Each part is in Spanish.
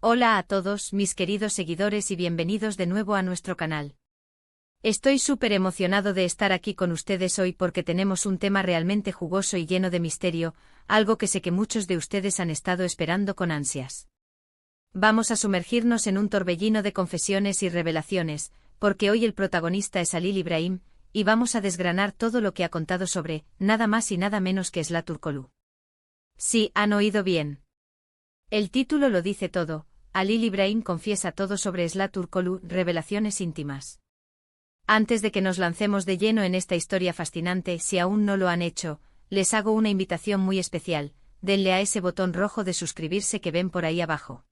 Hola a todos mis queridos seguidores y bienvenidos de nuevo a nuestro canal. Estoy súper emocionado de estar aquí con ustedes hoy porque tenemos un tema realmente jugoso y lleno de misterio, algo que sé que muchos de ustedes han estado esperando con ansias. Vamos a sumergirnos en un torbellino de confesiones y revelaciones, porque hoy el protagonista es Halil İbrahim, y vamos a desgranar todo lo que ha contado sobre, nada más y nada menos que Sıla Türkoğlu. Sí, han oído bien. El título lo dice todo. Halil İbrahim confiesa todo sobre Sıla Türkoğlu, revelaciones íntimas. Antes de que nos lancemos de lleno en esta historia fascinante, si aún no lo han hecho, les hago una invitación muy especial: denle a ese botón rojo de suscribirse que ven por ahí abajo.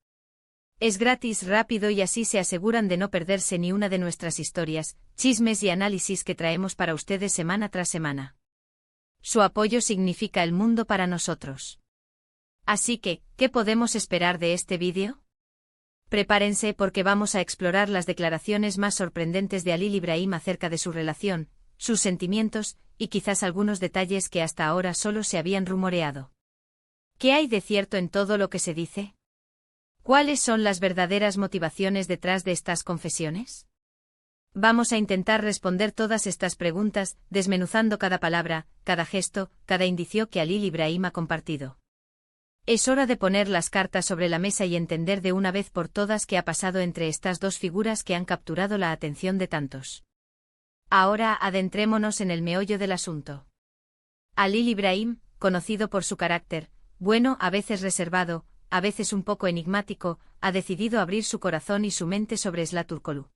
Es gratis, rápido y así se aseguran de no perderse ni una de nuestras historias, chismes y análisis que traemos para ustedes semana tras semana. Su apoyo significa el mundo para nosotros. Así que, ¿qué podemos esperar de este vídeo? Prepárense porque vamos a explorar las declaraciones más sorprendentes de Halil İbrahim acerca de su relación, sus sentimientos, y quizás algunos detalles que hasta ahora solo se habían rumoreado. ¿Qué hay de cierto en todo lo que se dice? ¿Cuáles son las verdaderas motivaciones detrás de estas confesiones? Vamos a intentar responder todas estas preguntas, desmenuzando cada palabra, cada gesto, cada indicio que Halil İbrahim ha compartido. Es hora de poner las cartas sobre la mesa y entender de una vez por todas qué ha pasado entre estas dos figuras que han capturado la atención de tantos. Ahora adentrémonos en el meollo del asunto. Halil İbrahim, conocido por su carácter, bueno, a veces reservado, a veces un poco enigmático, ha decidido abrir su corazón y su mente sobre Sıla Türkoğlu.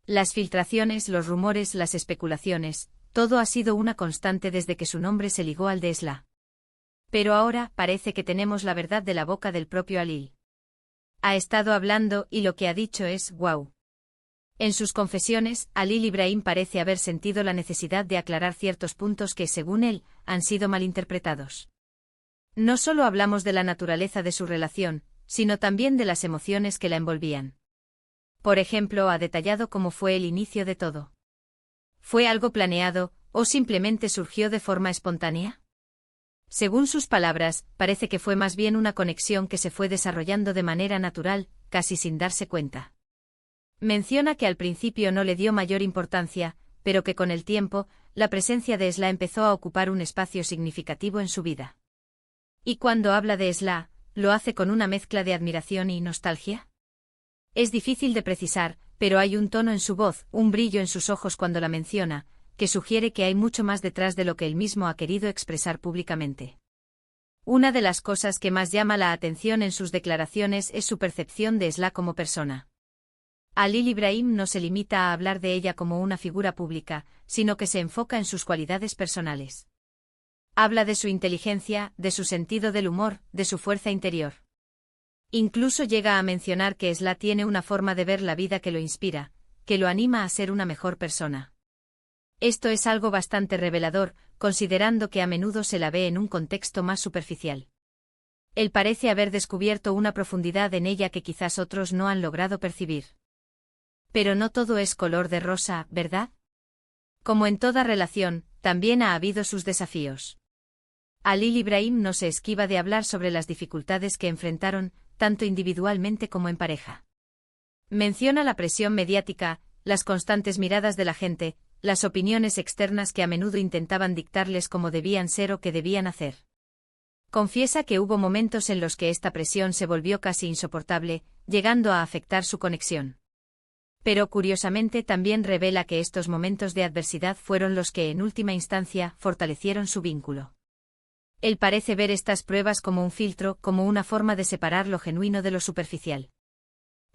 Las filtraciones, los rumores, las especulaciones, todo ha sido una constante desde que su nombre se ligó al de Sıla. Pero ahora parece que tenemos la verdad de la boca del propio Halil. Ha estado hablando y lo que ha dicho es wow. En sus confesiones, Halil İbrahim parece haber sentido la necesidad de aclarar ciertos puntos que, según él, han sido malinterpretados. No solo hablamos de la naturaleza de su relación, sino también de las emociones que la envolvían. Por ejemplo, ha detallado cómo fue el inicio de todo. ¿Fue algo planeado, o simplemente surgió de forma espontánea? Según sus palabras, parece que fue más bien una conexión que se fue desarrollando de manera natural, casi sin darse cuenta. Menciona que al principio no le dio mayor importancia, pero que con el tiempo, la presencia de Sıla empezó a ocupar un espacio significativo en su vida. Y cuando habla de Sıla, ¿lo hace con una mezcla de admiración y nostalgia? Es difícil de precisar, pero hay un tono en su voz, un brillo en sus ojos cuando la menciona, que sugiere que hay mucho más detrás de lo que él mismo ha querido expresar públicamente. Una de las cosas que más llama la atención en sus declaraciones es su percepción de Sıla como persona. Halil İbrahim no se limita a hablar de ella como una figura pública, sino que se enfoca en sus cualidades personales. Habla de su inteligencia, de su sentido del humor, de su fuerza interior. Incluso llega a mencionar que Sıla tiene una forma de ver la vida que lo inspira, que lo anima a ser una mejor persona. Esto es algo bastante revelador, considerando que a menudo se la ve en un contexto más superficial. Él parece haber descubierto una profundidad en ella que quizás otros no han logrado percibir. Pero no todo es color de rosa, ¿verdad? Como en toda relación, también ha habido sus desafíos. Halil İbrahim no se esquiva de hablar sobre las dificultades que enfrentaron, tanto individualmente como en pareja. Menciona la presión mediática, las constantes miradas de la gente, las opiniones externas que a menudo intentaban dictarles cómo debían ser o qué debían hacer. Confiesa que hubo momentos en los que esta presión se volvió casi insoportable, llegando a afectar su conexión. Pero curiosamente también revela que estos momentos de adversidad fueron los que en última instancia fortalecieron su vínculo. Él parece ver estas pruebas como un filtro, como una forma de separar lo genuino de lo superficial.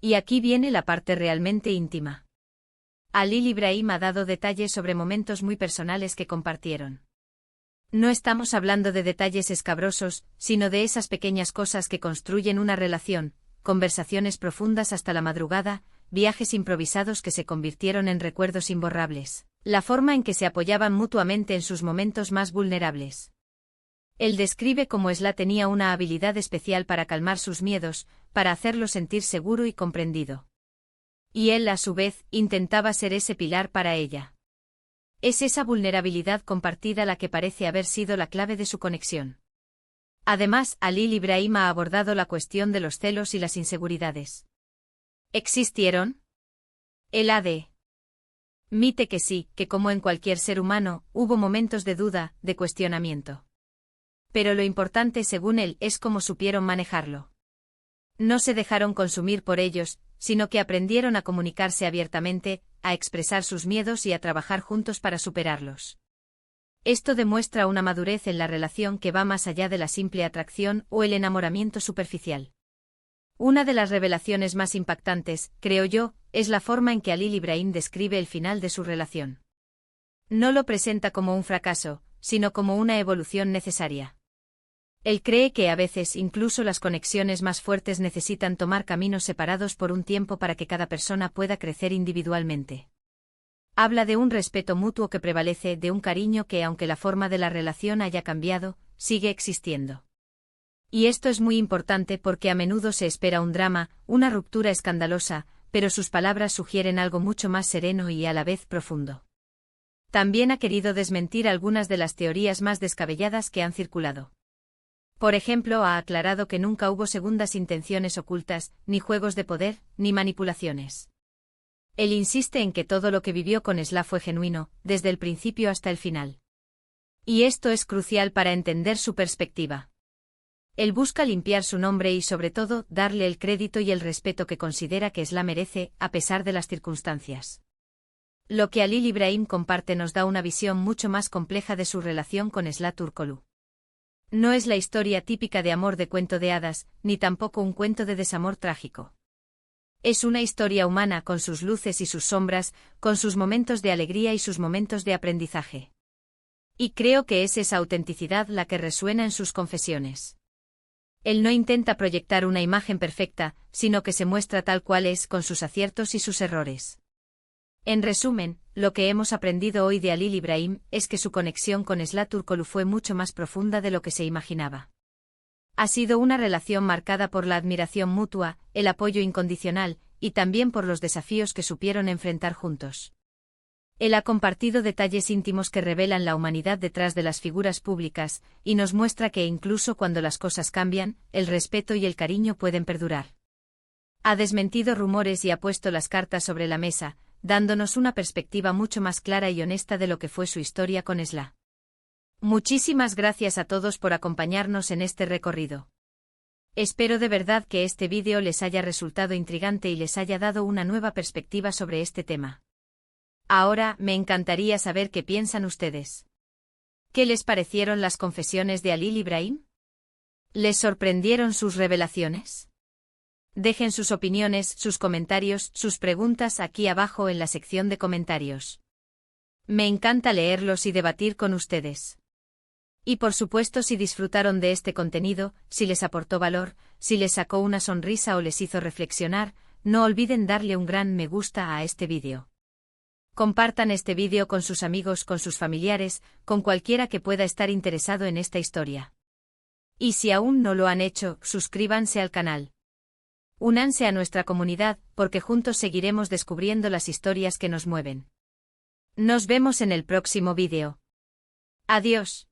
Y aquí viene la parte realmente íntima. Halil İbrahim ha dado detalles sobre momentos muy personales que compartieron. No estamos hablando de detalles escabrosos, sino de esas pequeñas cosas que construyen una relación, conversaciones profundas hasta la madrugada, viajes improvisados que se convirtieron en recuerdos imborrables, la forma en que se apoyaban mutuamente en sus momentos más vulnerables. Él describe cómo Sıla tenía una habilidad especial para calmar sus miedos, para hacerlo sentir seguro y comprendido. Y él, a su vez, intentaba ser ese pilar para ella. Es esa vulnerabilidad compartida la que parece haber sido la clave de su conexión. Además, Halil Ibrahim ha abordado la cuestión de los celos y las inseguridades. ¿Existieron? El admite que sí, que como en cualquier ser humano, hubo momentos de duda, de cuestionamiento. Pero lo importante, según él, es cómo supieron manejarlo. No se dejaron consumir por ellos, sino que aprendieron a comunicarse abiertamente, a expresar sus miedos y a trabajar juntos para superarlos. Esto demuestra una madurez en la relación que va más allá de la simple atracción o el enamoramiento superficial. Una de las revelaciones más impactantes, creo yo, es la forma en que Halil Ibrahim describe el final de su relación. No lo presenta como un fracaso, sino como una evolución necesaria. Él cree que a veces incluso las conexiones más fuertes necesitan tomar caminos separados por un tiempo para que cada persona pueda crecer individualmente. Habla de un respeto mutuo que prevalece, de un cariño que, aunque la forma de la relación haya cambiado, sigue existiendo. Y esto es muy importante porque a menudo se espera un drama, una ruptura escandalosa, pero sus palabras sugieren algo mucho más sereno y a la vez profundo. También ha querido desmentir algunas de las teorías más descabelladas que han circulado. Por ejemplo, ha aclarado que nunca hubo segundas intenciones ocultas, ni juegos de poder, ni manipulaciones. Él insiste en que todo lo que vivió con Esla fue genuino, desde el principio hasta el final. Y esto es crucial para entender su perspectiva. Él busca limpiar su nombre y, sobre todo, darle el crédito y el respeto que considera que Esla merece, a pesar de las circunstancias. Lo que Halil Ibrahim comparte nos da una visión mucho más compleja de su relación con Esla Turkoglu. No es la historia típica de amor de cuento de hadas, ni tampoco un cuento de desamor trágico. Es una historia humana con sus luces y sus sombras, con sus momentos de alegría y sus momentos de aprendizaje. Y creo que es esa autenticidad la que resuena en sus confesiones. Él no intenta proyectar una imagen perfecta, sino que se muestra tal cual es, con sus aciertos y sus errores. En resumen, lo que hemos aprendido hoy de Halil Ibrahim es que su conexión con Esla Turkoglu fue mucho más profunda de lo que se imaginaba. Ha sido una relación marcada por la admiración mutua, el apoyo incondicional, y también por los desafíos que supieron enfrentar juntos. Él ha compartido detalles íntimos que revelan la humanidad detrás de las figuras públicas, y nos muestra que incluso cuando las cosas cambian, el respeto y el cariño pueden perdurar. Ha desmentido rumores y ha puesto las cartas sobre la mesa, dándonos una perspectiva mucho más clara y honesta de lo que fue su historia con Esla. Muchísimas gracias a todos por acompañarnos en este recorrido. Espero de verdad que este vídeo les haya resultado intrigante y les haya dado una nueva perspectiva sobre este tema. Ahora, me encantaría saber qué piensan ustedes. ¿Qué les parecieron las confesiones de Halil Ibrahim? ¿Les sorprendieron sus revelaciones? Dejen sus opiniones, sus comentarios, sus preguntas aquí abajo en la sección de comentarios. Me encanta leerlos y debatir con ustedes. Y por supuesto, si disfrutaron de este contenido, si les aportó valor, si les sacó una sonrisa o les hizo reflexionar, no olviden darle un gran me gusta a este vídeo. Compartan este vídeo con sus amigos, con sus familiares, con cualquiera que pueda estar interesado en esta historia. Y si aún no lo han hecho, suscríbanse al canal. Únanse a nuestra comunidad, porque juntos seguiremos descubriendo las historias que nos mueven. Nos vemos en el próximo vídeo. Adiós.